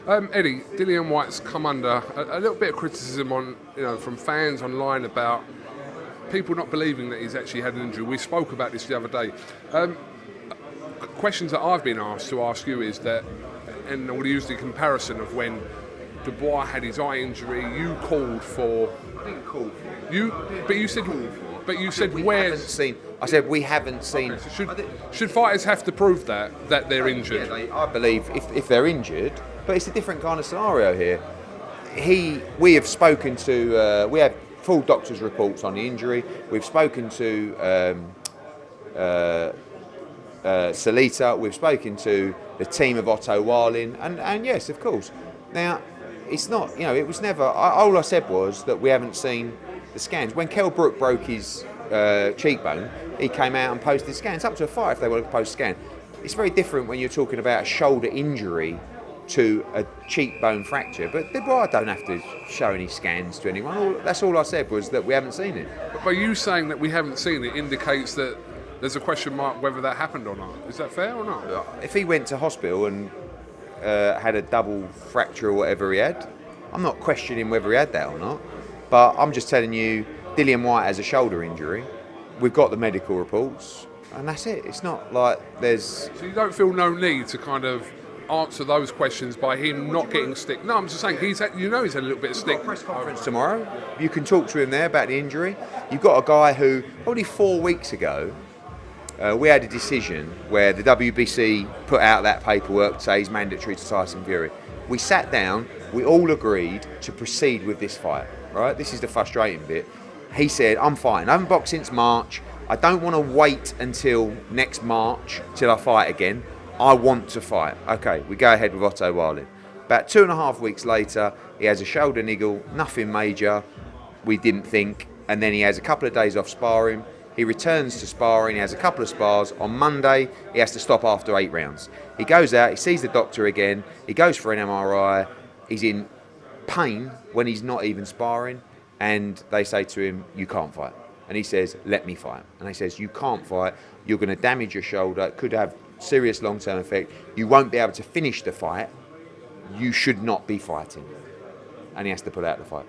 Eddie, Dillian White's come under a little bit of criticism from fans online about people not believing that he's actually had an injury. We spoke about this the other day. Questions that I've been asked to ask you is that, and I'm going to use the comparison of when Dubois had his eye injury. You called for. I didn't call for. But you said we where. haven't seen. I said we haven't seen. Okay, so should fighters have to prove that they're injured? Yeah, I believe if they're injured, but it's a different kind of scenario here. We have spoken to. We have full doctor's reports on the injury. We've spoken to. Salita, we've spoken to the team of Otto Warlin, and yes, of course. Now, it's not, it was never, all I said was that we haven't seen the scans. When Kell Brook broke his cheekbone, he came out and posted scans, up to a fight if they want to post scan. It's very different when you're talking about a shoulder injury to a cheekbone fracture, but I don't have to show any scans to anyone. That's all I said was that we haven't seen it. But by you saying that we haven't seen it indicates that there's a question mark whether that happened or not. Is that fair or not? If he went to hospital and had a double fracture or whatever he had, I'm not questioning whether he had that or not. But I'm just telling you, Dillian White has a shoulder injury. We've got the medical reports, and that's it. It's not like there's... So you don't feel no need to kind of answer those questions by him not getting stick? No, I'm just saying, he's had a little bit of stick. Press conference tomorrow. You can talk to him there about the injury. You've got a guy who, probably 4 weeks ago, we had a decision where the WBC put out that paperwork to say he's mandatory to Tyson Fury. We sat down, we all agreed to proceed with this fight, right? This is the frustrating bit. He said, I'm fine. I haven't boxed since March. I don't want to wait until next March till I fight again. I want to fight. Okay, we go ahead with Otto Warlin. About 2.5 weeks later, he has a shoulder niggle, nothing major, we didn't think, and then he has a couple of days off sparring. He returns to sparring, he has a couple of spars. On Monday, he has to stop after 8 rounds. He goes out, he sees the doctor again, he goes for an MRI, he's in pain when he's not even sparring, and they say to him, you can't fight. And he says, let me fight. And he says, you can't fight, you're going to damage your shoulder, it could have serious long-term effect, you won't be able to finish the fight, you should not be fighting. And he has to pull out the fight.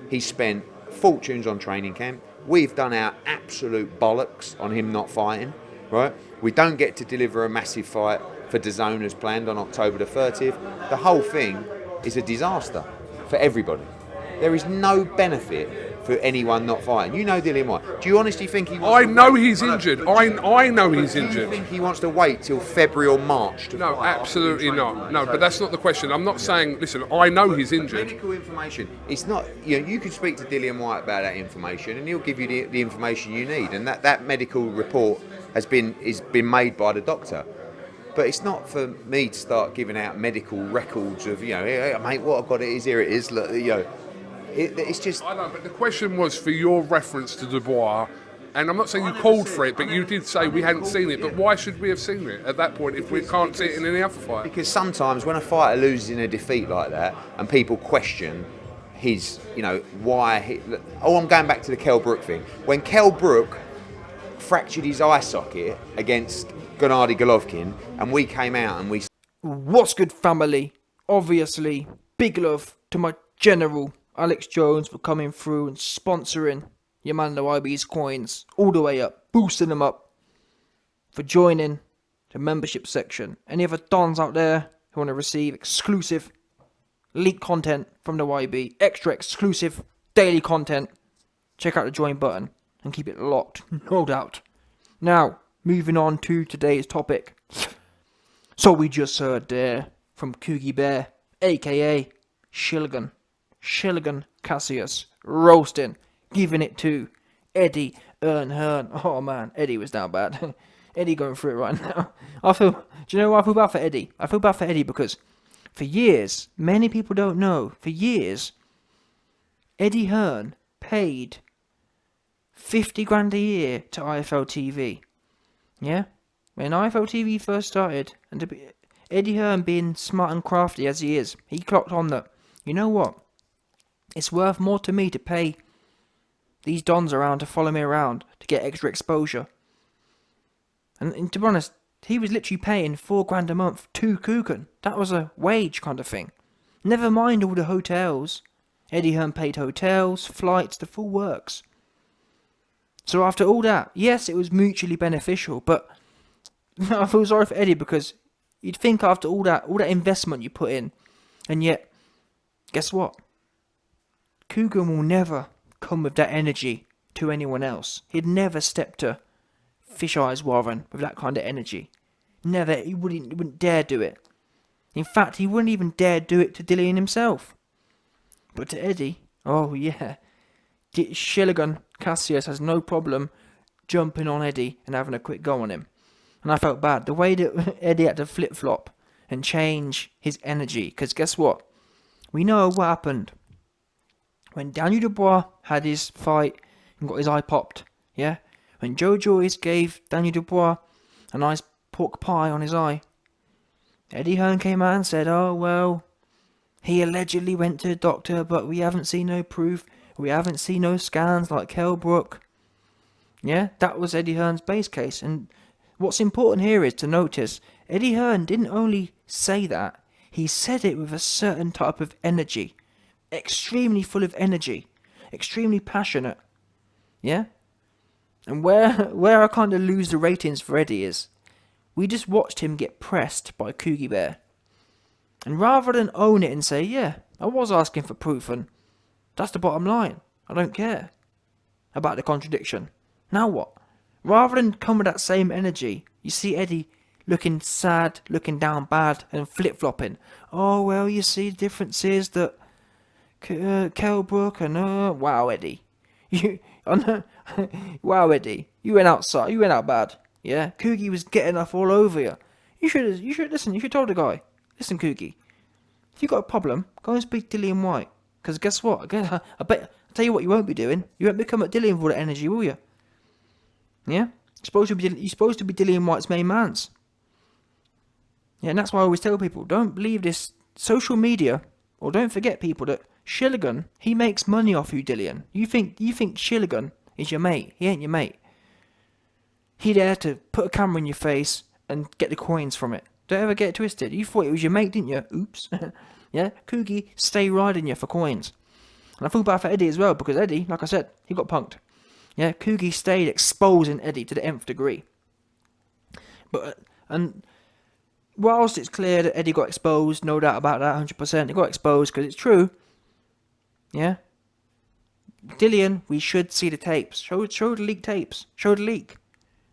He spent fortunes on training camp. We've done our absolute bollocks on him not fighting, right? We don't get to deliver a massive fight for DAZN as planned on October the 30th. The whole thing is a disaster for everybody. There is no benefit for anyone not fighting. You know Dillian White. Do you honestly think he wants I know he's injured. I know he's Do you injured. think he wants to wait till February or March to No, fight? absolutely not. No, but that's not the question. I'm not saying, listen, I know he's injured. Medical information. It's not, you can speak to Dillian White about that information and he'll give you the information you need. And that medical report is been made by the doctor. But it's not for me to start giving out medical records of, hey, mate, what I've got, here it is, look, it's just... I know, but the question was for your reference to Dubois, and I'm not saying you called for it, but you did say we hadn't seen it, but why should we have seen it at that point if we can't see it in any other fight? Because sometimes when a fighter loses in a defeat like that, and people question his, why... I'm going back to the Kell Brook thing. When Kell Brook fractured his eye socket against Gennady Golovkin, and we came out and we... What's good, family? Obviously, big love to my general Alex Jones for coming through and sponsoring your man the YB's coins all the way up, boosting them up, for joining the membership section. Any other dons out there who want to receive exclusive leaked content from the YB, extra exclusive daily content, check out the join button and keep it locked, no doubt. Now, moving on to today's topic. So we just heard there from Kugan Bear, aka Kugan Cassius, roasting, giving it to Eddie Hearn. Oh man, Eddie was down bad. Eddie going through it right now. Do you know why I feel bad for Eddie? I feel bad for Eddie because for years, many people don't know, for years, Eddie Hearn paid 50 grand a year to IFL TV. Yeah? When IFL TV first started, and Eddie Hearn being smart and crafty as he is, he clocked on that, you know what? It's worth more to me to pay these dons around to follow me around to get extra exposure. And to be honest, he was literally paying 4 grand a month to Kugan. That was a wage kind of thing. Never mind all the hotels. Eddie Hearn paid hotels, flights, the full works. So after all that, yes, it was mutually beneficial, but I feel sorry for Eddie, because you'd think after all that investment you put in, and yet, guess what? Kugan will never come with that energy to anyone else. He'd never step to Fish Eyes Warren with that kind of energy. Never. He wouldn't dare do it. In fact, he wouldn't even dare do it to Dillian himself. But to Eddie, oh yeah, Kugan Cassius has no problem jumping on Eddie and having a quick go on him. And I felt bad. The way that Eddie had to flip-flop and change his energy. Because guess what? We know what happened. When Daniel Dubois had his fight and got his eye popped, yeah? When Joe Joyce gave Daniel Dubois a nice pork pie on his eye, Eddie Hearn came out and said, oh, well, he allegedly went to a doctor, but we haven't seen no proof. We haven't seen no scans like Kell Brook. Yeah, that was Eddie Hearn's base case. And what's important here is to notice, Eddie Hearn didn't only say that, he said it with a certain type of energy. Extremely full of energy. Extremely passionate. Yeah? And where I kind of lose the ratings for Eddie is, we just watched him get pressed by Kugi Bear. And rather than own it and say, yeah, I was asking for proof and that's the bottom line, I don't care about the contradiction. Now what? Rather than come with that same energy, you see Eddie looking sad, looking down bad and flip-flopping. Oh, well, you see, the difference is that Kell Brook and wow, Eddie. Wow, Eddie. You went outside. You went out bad. Yeah, Kugi was getting up all over you. You should listen. You should tell the guy. Listen, Kugi. If you got a problem, go and speak to Dillian White. Because guess what? I tell you what, you won't be doing. You won't be coming at Dillian for that energy, will you? Yeah. You're supposed to be Dillian White's main mans. Yeah, and that's why I always tell people, don't believe this social media, or don't forget people that Shilligan, he makes money off you, Dillian. You think Shilligan is your mate? He ain't your mate. He there to put a camera in your face and get the coins from it. Don't ever get it twisted. You thought it was your mate, didn't you? Oops. Yeah, Kugi stay riding you for coins. And I feel bad for Eddie as well, because Eddie, like I said, he got punked. Yeah, Kugi stayed exposing Eddie to the nth degree. But and whilst it's clear that Eddie got exposed, no doubt about that, 100%, he got exposed because it's true. Yeah. Dillian, we should see the tapes. Show the leaked tapes. Show the leak.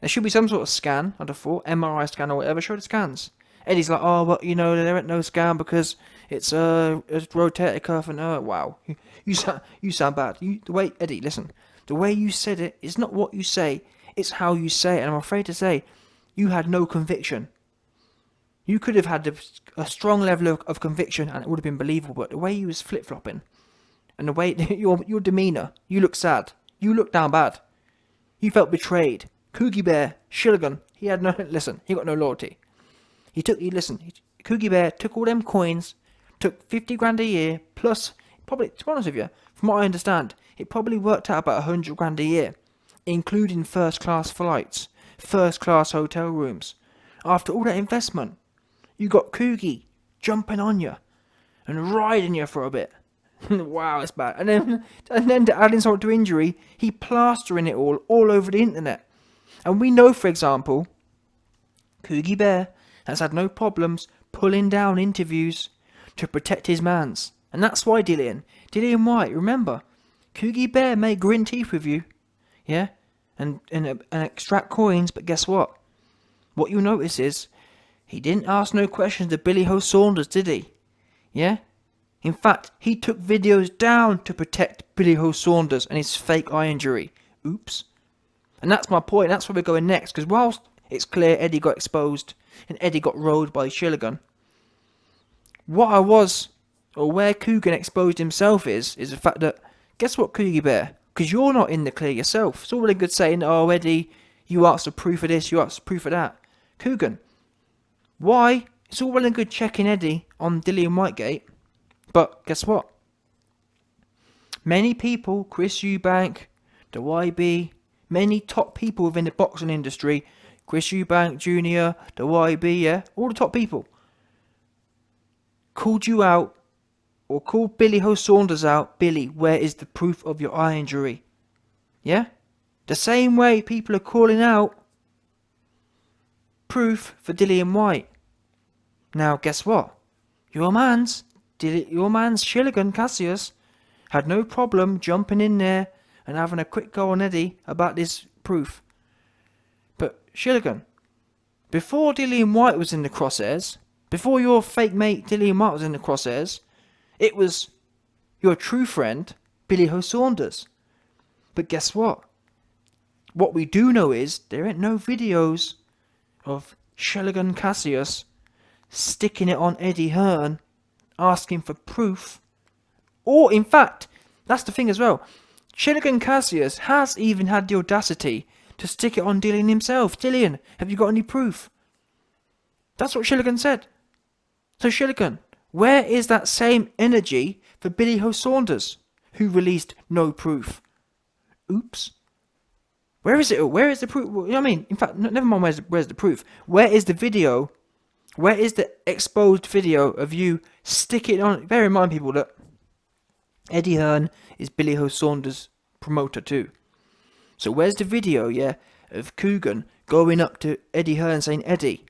There should be some sort of scan, I'd have thought, MRI scan or whatever. Show the scans. Eddie's like, oh, but there ain't no scan because it's a rotator cuff and wow, you sound bad. The way Eddie, listen, the way you said it is not what you say, it's how you say it. And I'm afraid to say, you had no conviction. You could have had a strong level of conviction and it would have been believable. But the way you was flip flopping, and the way your demeanour, you look sad, you look down bad, you felt betrayed. Kugi Bear, Shilligan, he got no loyalty. Kugi Bear took all them coins, took 50 grand a year, plus, probably, to be honest with you, from what I understand, it probably worked out about 100 grand a year, including first class flights, first class hotel rooms. After all that investment, you got Kugi jumping on you and riding you for a bit. Wow, it's bad. And then to add insult to injury, he plastering it all over the internet. And we know, for example, Kugi Bear has had no problems pulling down interviews to protect his mans. And that's why Dillian White, remember, Kugi Bear may grin teeth with you, yeah, and extract coins, but guess what? What you'll notice is, he didn't ask no questions to Billy Ho Saunders, did he? Yeah? In fact, he took videos down to protect Billy Ho Saunders and his fake eye injury. Oops. And that's my point, that's where we're going next, because whilst it's clear Eddie got exposed and Eddie got rolled by Shilligan, where Kugan exposed himself is the fact that, guess what, Kugi Bear? Because you're not in the clear yourself. It's all really good saying, oh, Eddie, you asked for proof of this, you asked for proof of that. Kugan, why? It's all well and good checking Eddie on Dillian Whitegate, but guess what? Many people, Chris Eubank, the YB, many top people within the boxing industry, Chris Eubank Jr., the YB, yeah, all the top people, called you out or call Billy Ho Saunders out, Billy, where is the proof of your eye injury? Yeah? The same way people are calling out proof for Dillian White. Now, guess what? Your man's Kugan Cassius had no problem jumping in there and having a quick go on Eddie about this proof. But Kugan, before Dillian White was in the crosshairs, before your fake mate Dillian White was in the crosshairs, it was your true friend, Billy Ho Saunders. But guess what? What we do know is there ain't no videos of Kugan Cassius sticking it on Eddie Hearn, asking for proof. Or, in fact, that's the thing as well. Kugan Cassius has even had the audacity to stick it on Dillian himself. Dillian, have you got any proof? That's what Kugan said. So Kugan, where is that same energy for Billy Ho Saunders, who released no proof? Oops. Where is it? Where is the proof? You know what I mean? In fact, never mind where's the proof. Where is the video? Where is the exposed video of you sticking it on? Bear in mind, people, that Eddie Hearn is Billy Ho Saunders' promoter too. So where's the video, of Kugan going up to Eddie Hearn saying, Eddie,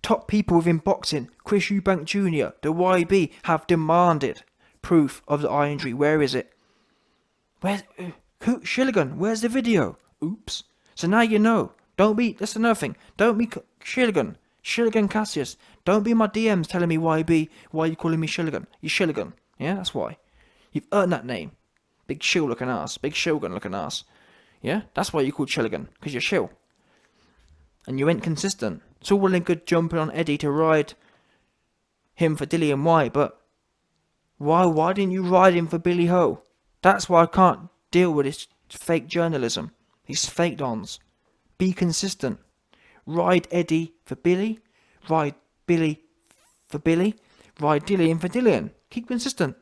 top people within boxing, Chris Eubank Jr., the YB, have demanded proof of the eye injury. Where is it? Kugan, where's the video? Oops. So now you know. That's another thing. Don't be Kugan Cassius. Don't be in my DMs telling me YB, why are you calling me Kugan? You're Kugan. Yeah, that's why. You've earned that name. Big shill looking ass. Big Shogun looking ass. Yeah, that's why you're called Kugan, because you're shill. And you ain't consistent. It's all well and good jumping on Eddie to ride him for Dillian White, but why didn't you ride him for Billy Ho? That's why I can't deal with this fake journalism. These fake dons. Be consistent. Ride Eddie for Billy. Ride Billy for Billy. Ride Dillian for Dillian. Keep consistent.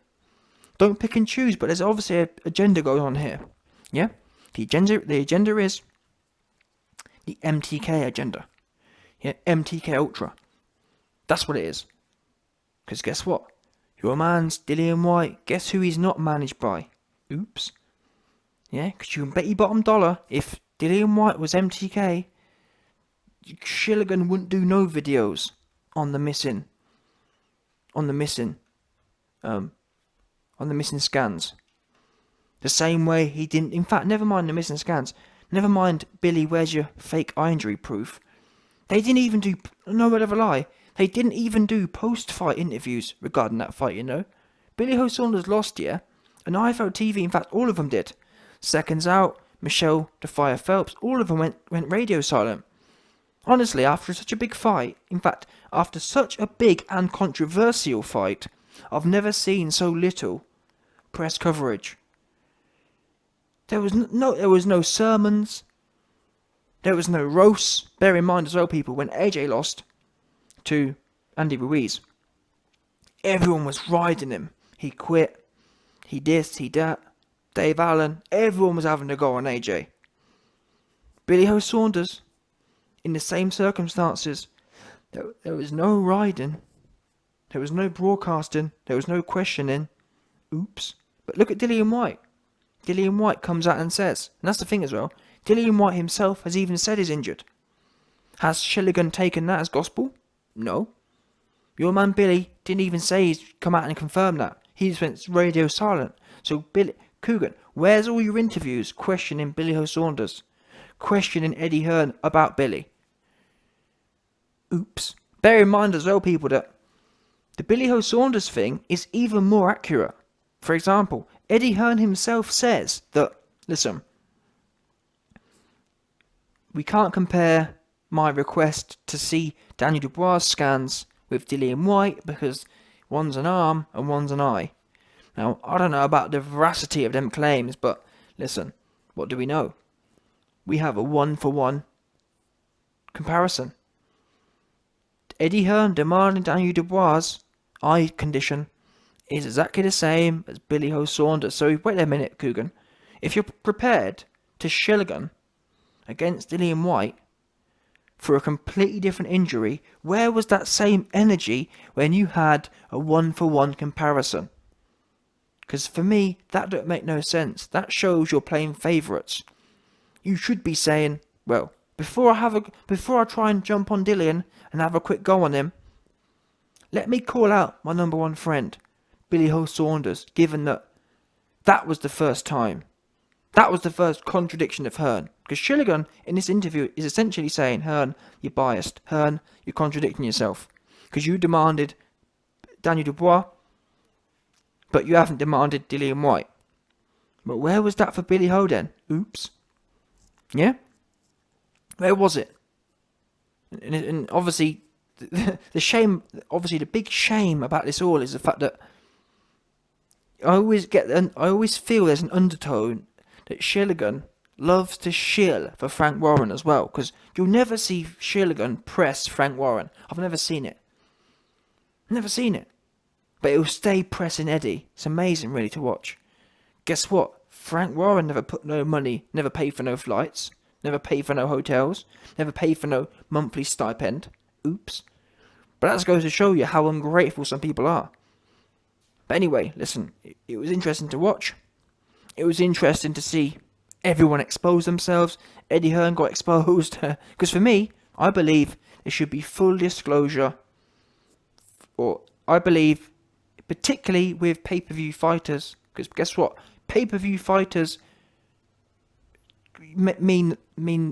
Don't pick and choose, but there's obviously an agenda going on here. Yeah? The agenda is the MTK agenda. Yeah, MTK Ultra. That's what it is. Because guess what? Your man's Dillian White. Guess who he's not managed by? Oops. Yeah, because you can bet your bottom dollar if Dillian White was MTK, Kugan wouldn't do no videos on the missing scans. The same way he didn't. In fact, never mind the missing scans. Never mind, Billy, where's your fake eye injury proof? They didn't even do. No word of a lie. They didn't even do post-fight interviews regarding that fight. You know, Billy Ho Saunders lost, yeah, and IFL TV. In fact, all of them did. Seconds out, Michelle the Fire Phelps, all of them went radio silent. Honestly, after such a big fight, in fact, after such a big and controversial fight, I've never seen so little press coverage. There was no sermons. There was no roasts. Bear in mind as well, people, when AJ lost to Andy Ruiz, everyone was riding him. He quit. He this, he that. Dave Allen, everyone was having to go on AJ. Billy Ho Saunders, in the same circumstances, there was no riding, there was no broadcasting, there was no questioning. Oops. But look at Dillian White. Dillian White comes out and says, and that's the thing as well, Dillian White himself has even said he's injured. Has Kugan taken that as gospel? No. Your man Billy didn't even say he's come out and confirmed that. He just went radio silent. So Kugan, where's all your interviews questioning Billy Ho Saunders? Questioning Eddie Hearn about Billy? Oops. Bear in mind as well, people, that the Billy Ho Saunders thing is even more accurate. For example, Eddie Hearn himself says that, listen, we can't compare my request to see Daniel Dubois' scans with Dillian White because one's an arm and one's an eye. Now, I don't know about the veracity of them claims, but listen, what do we know? We have a 1-for-1 comparison. Eddie Hearn demanding Daniel Dubois' eye condition is exactly the same as Billy Ho Saunders. So wait a minute, Kugan. If you're prepared to Kugan against Dillian White for a completely different injury, where was that same energy when you had a 1-for-1 comparison? Because for me, that don't make no sense. That shows you're playing favourites. You should be saying, well, before I try and jump on Dillian and have a quick go on him, let me call out my number one friend, Billy Ho Saunders, given that was the first time. That was the first contradiction of Hearn. Because Shilligan, in this interview, is essentially saying, Hearn, you're biased. Hearn, you're contradicting yourself. Because you demanded Daniel Dubois, but you haven't demanded Dillian White. But where was that for Billy Ho then? Oops. Yeah? Where was it? And obviously, the big shame about this all is the fact that I always feel there's an undertone that Shilligan loves to shill for Frank Warren as well, because you'll never see Shilligan press Frank Warren. I've never seen it. Never seen it. But it'll stay pressing Eddie. It's amazing really to watch. Guess what? Frank Warren never put no money, never paid for no flights, never paid for no hotels, never paid for no monthly stipend. Oops. But that goes to show you how ungrateful some people are. But anyway, listen, it was interesting to watch. It was interesting to see everyone expose themselves. Eddie Hearn got exposed. Because for me, I believe there should be full disclosure. Or I believe, particularly with pay-per-view fighters, because guess what? Pay-per-view fighters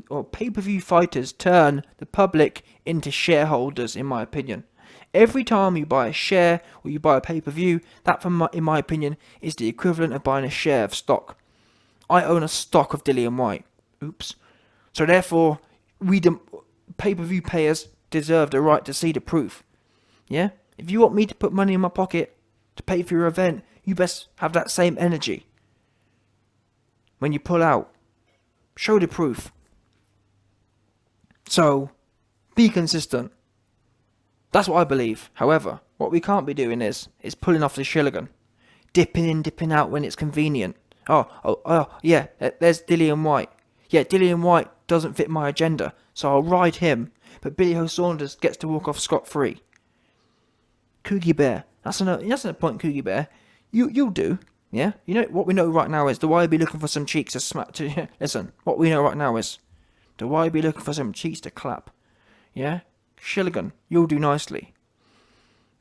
or pay-per-view fighters turn the public into shareholders, in my opinion. Every time you buy a share or you buy a pay-per-view, that, in my opinion, is the equivalent of buying a share of stock. I own a stock of Dillian White. Oops. So therefore, pay-per-view payers deserve the right to see the proof. Yeah? If you want me to put money in my pocket to pay for your event, you best have that same energy. When you pull out, show the proof. So, be consistent. That's what I believe. However, what we can't be doing is pulling off the Shilligan. Dipping in, dipping out when it's convenient. Oh, yeah, there's Dillian White. Yeah, Dillian White doesn't fit my agenda, so I'll ride him, but Billy Ho Saunders gets to walk off scot-free. Cougie Bear. That's another point, Cougie Bear. You'll do, yeah? You know, what we know right now is, do I be looking for some cheeks to smack to... Listen, what we know right now is, do I be looking for some cheeks to clap? Yeah? Shilligan, you'll do nicely.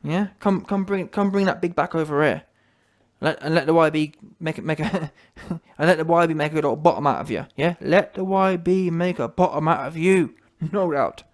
Yeah? Come bring that big back over here. Let the YB make a and let the YB make a little bottom out of you. Yeah? Let the YB make a bottom out of you. No doubt.